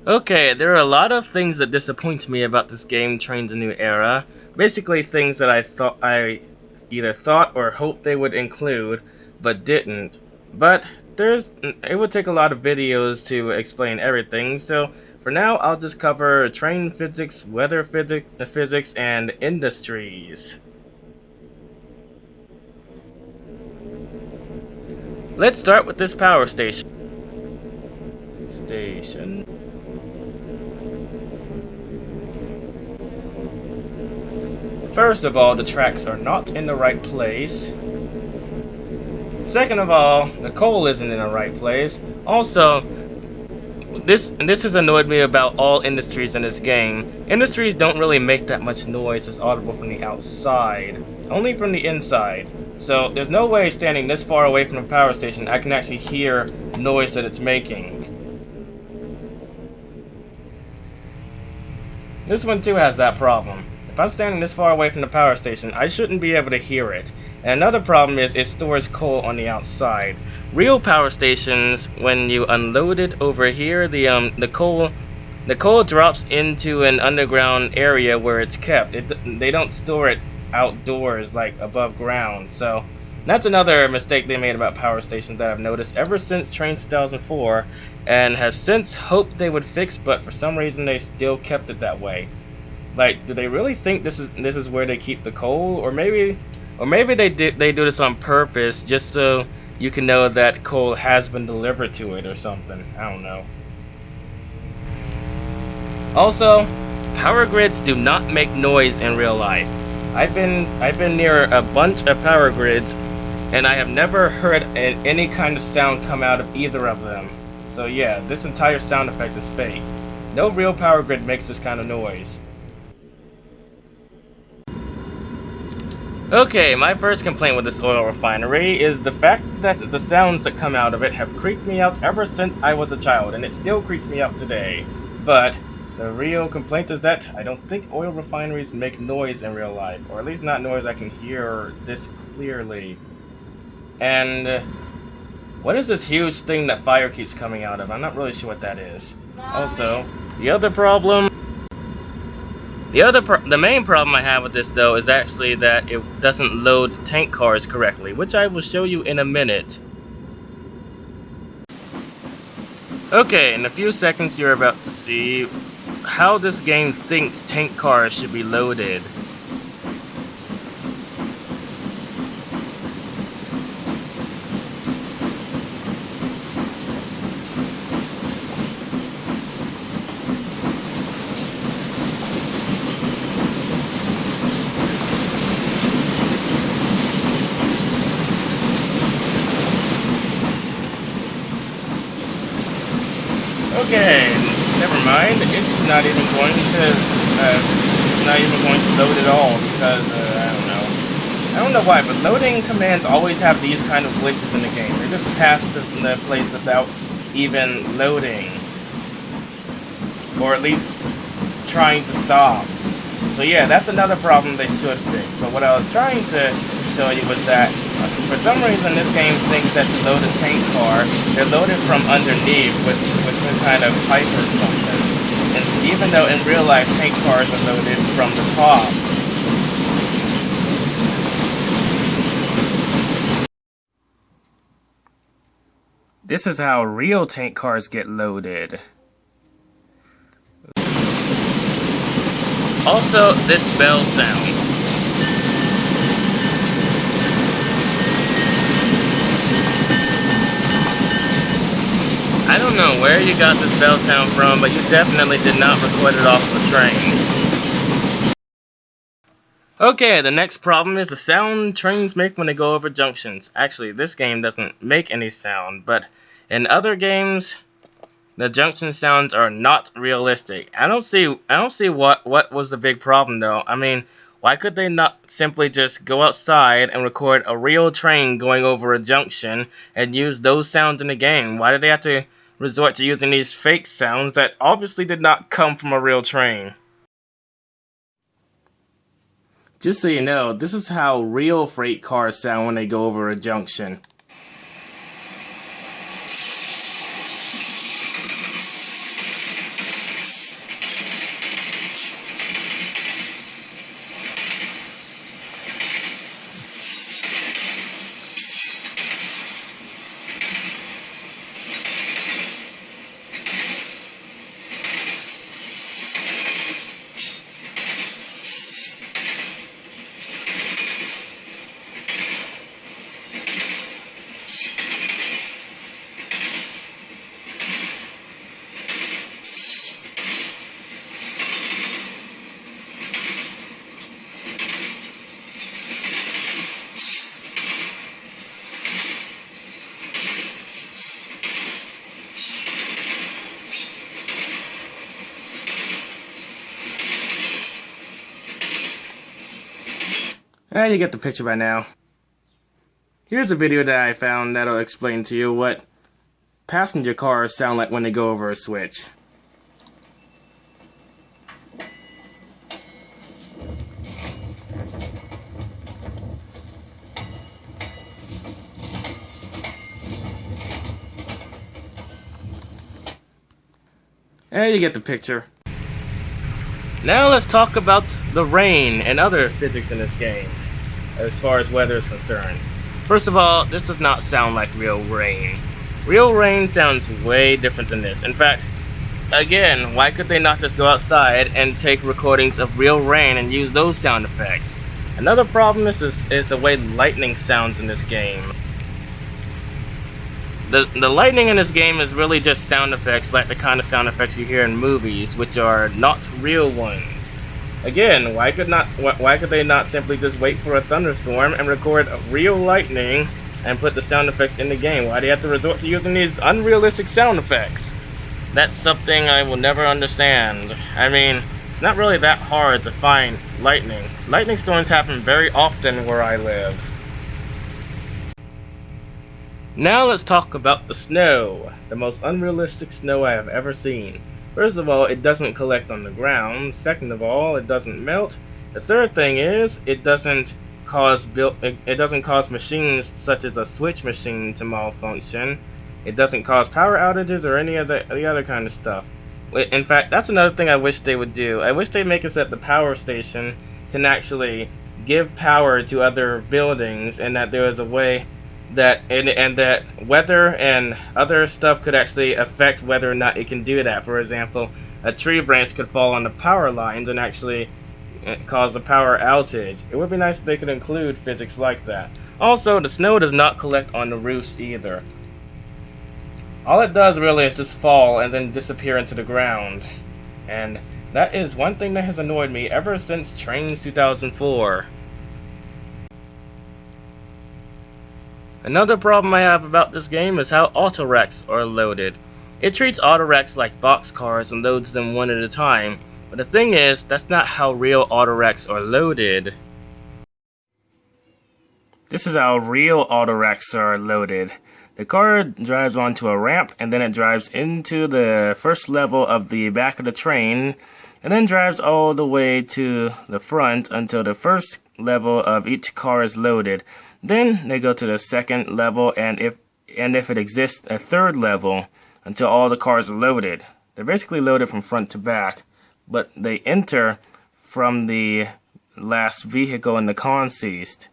Okay, there are a lot of things that disappoint me about this game, Trainz: A New Era. Basically, things that I either thought or hoped they would include, but didn't. But it would take a lot of videos to explain everything. So for now, I'll just cover train physics, weather physics, and industries. Let's start with this power station. First of all, the tracks are not in the right place. Second of all, the coal isn't in the right place. Also, this has annoyed me about all industries in this game. Industries don't really make that much noise that's audible from the outside, only from the inside. So there's no way standing this far away from the power station I can actually hear noise that it's making. This one too has that problem. If I'm standing this far away from the power station, I shouldn't be able to hear it. And another problem is it stores coal on the outside. Real power stations, when you unload it over here, the coal drops into an underground area where it's kept. They don't store it outdoors like above ground. So that's another mistake they made about power stations that I've noticed ever since Trainz 2004, and have since hoped they would fix, but for some reason they still kept it that way. Like, do they really think this is where they keep the coal, or maybe they do this on purpose just so you can know that coal has been delivered to it or something. I don't know. Also, power grids do not make noise in real life. I've been near a bunch of power grids, and I have never heard any kind of sound come out of either of them. So yeah, this entire sound effect is fake. No real power grid makes this kind of noise. Okay, my first complaint with this oil refinery is the fact that the sounds that come out of it have creeped me out ever since I was a child, and it still creeps me out today. But the real complaint is that I don't think oil refineries make noise in real life, or at least not noise I can hear this clearly. And what is this huge thing that fire keeps coming out of? I'm not really sure what that is. Also, the main problem I have with this though is actually that it doesn't load tank cars correctly, which I will show you in a minute. Okay, in a few seconds you're about to see how this game thinks tank cars should be loaded. Okay, never mind. It's not even going to load at all because I don't know why, but loading commands always have these kind of glitches in the game. They're just past the place without even loading, or at least trying to stop. So yeah, that's another problem they should fix. But what I was trying to show you was that for some reason this game thinks that to load a tank car, they're loaded from underneath with some kind of pipe or something. And even though in real life tank cars are loaded from the top. This is how real tank cars get loaded. Also, this bell sound. I don't know where you got this bell sound from, but you definitely did not record it off of a train. Okay, the next problem is the sound trains make when they go over junctions. Actually, this game doesn't make any sound, but in other games, the junction sounds are not realistic. I don't see what was the big problem though. I mean, why could they not simply just go outside and record a real train going over a junction and use those sounds in the game? Why did they have to resort to using these fake sounds that obviously did not come from a real train? Just so you know, this is how real freight cars sound when they go over a junction. You get the picture by now. Here's a video that I found that'll explain to you what passenger cars sound like when they go over a switch. You get the picture. Now let's talk about the rain and other physics in this game, as far as weather is concerned. First of all, this does not sound like real rain. Real rain sounds way different than this. In fact, again, why could they not just go outside and take recordings of real rain and use those sound effects? Another problem is the way lightning sounds in this game. The lightning in this game is really just sound effects, like the kind of sound effects you hear in movies, which are not real ones. Again, why could they not simply just wait for a thunderstorm and record real lightning and put the sound effects in the game? Why do you have to resort to using these unrealistic sound effects? That's something I will never understand. I mean, it's not really that hard to find lightning. Lightning storms happen very often where I live. Now let's talk about the snow, the most unrealistic snow I have ever seen. First of all, it doesn't collect on the ground. Second of all, it doesn't melt. The third thing is, it doesn't cause machines such as a switch machine to malfunction. It doesn't cause power outages or any other kind of stuff. In fact, that's another thing I wish they would do. I wish they'd make it so that the power station can actually give power to other buildings, and that there was a way that that weather and other stuff could actually affect whether or not it can do that. For example, a tree branch could fall on the power lines and actually cause a power outage. It would be nice if they could include physics like that. Also, the snow does not collect on the roofs either. All it does really is just fall and then disappear into the ground. And that is one thing that has annoyed me ever since Trainz 2004. Another problem I have about this game is how auto-wrecks are loaded. It treats auto-wrecks like boxcars and loads them one at a time, but the thing is, that's not how real auto-wrecks are loaded. This is how real auto-wrecks are loaded. The car drives onto a ramp, and then it drives into the first level of the back of the train, and then drives all the way to the front until the first level of each car is loaded. Then they go to the second level, and if it exists, a third level until all the cars are loaded. They're basically loaded from front to back, but they enter from the last vehicle in the consist.